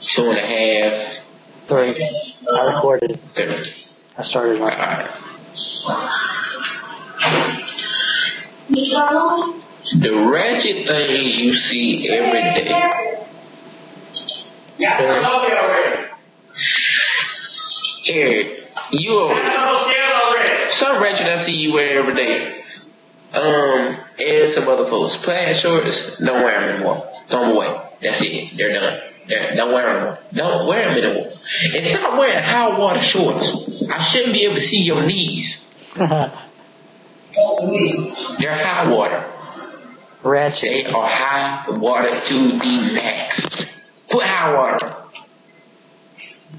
2.5. 3. I recorded. 3. I started on. Alright. The ratchet things you see every day. Eric, some ratchet I see you wear every day. And some other folks. Plaid shorts, don't wear them anymore. Throw them away. That's it. They're done. Don't wear them anymore. Don't wear them anymore. And stop wearing high water shorts. I shouldn't be able to see your knees. They're high water. Ratchet. They are high water to the max. Put high water.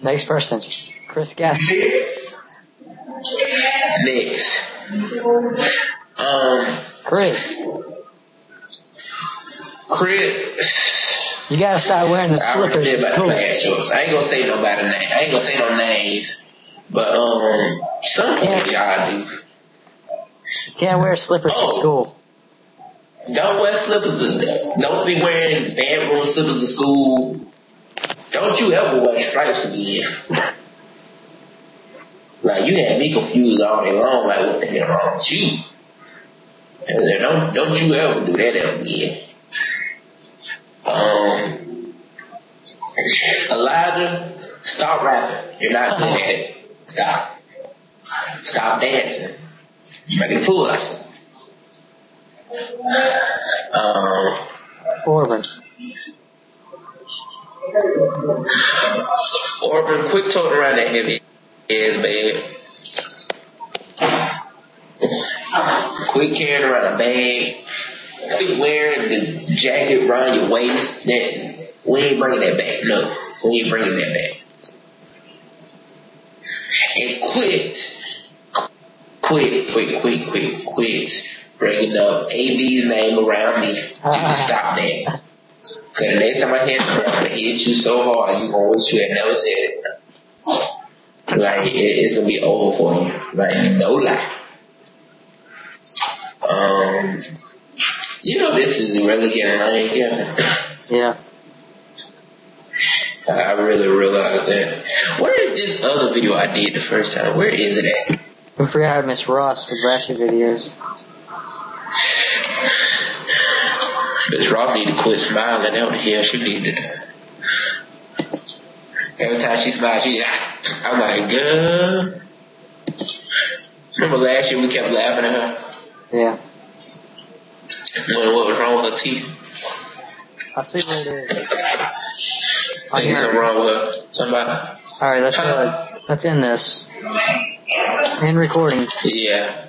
Next person. Chris Gaston. Next. Chris. You gotta stop wearing the slippers. I ain't gonna say nobody's name. I ain't gonna say no names. But sometimes y'all do. You can't wear slippers to school. Don't wear slippers. Don't be wearing bathroom slippers to school. Don't you ever wear stripes again. Like, you had me confused all day long. Like, what the hell wrong with you? And don't you ever do that ever again. Elijah, stop rapping. You're not good at it. Stop. Stop dancing. You're making a fool of us. Orban, quick tote around that heavy ass bag. Quit carrying around a bag. Quit wearing the jacket around your waist. That we ain't bringing that back. No, we ain't bringing that back. And quit bringing up AB's name around me. You stop that. Cause the next time I hear it, I'm gonna hit you so hard, you gonna wish you had never said it. Like, it's gonna be over for you. Like, no lie. You know this is really getting lame here. Yeah. I really realized that. Where is this other video I did the first time? Where is it at? We forgot Miss Ross with Ratchet videos. Miss Ross need to quit smiling. That's what the hell she needed. Every time she smiles, I'm like, girl. Remember last year we kept laughing at her? Yeah. What was wrong with her teeth? I see what it is. I think something wrong with her. Somebody. Alright, let's end this. End recording. Yeah.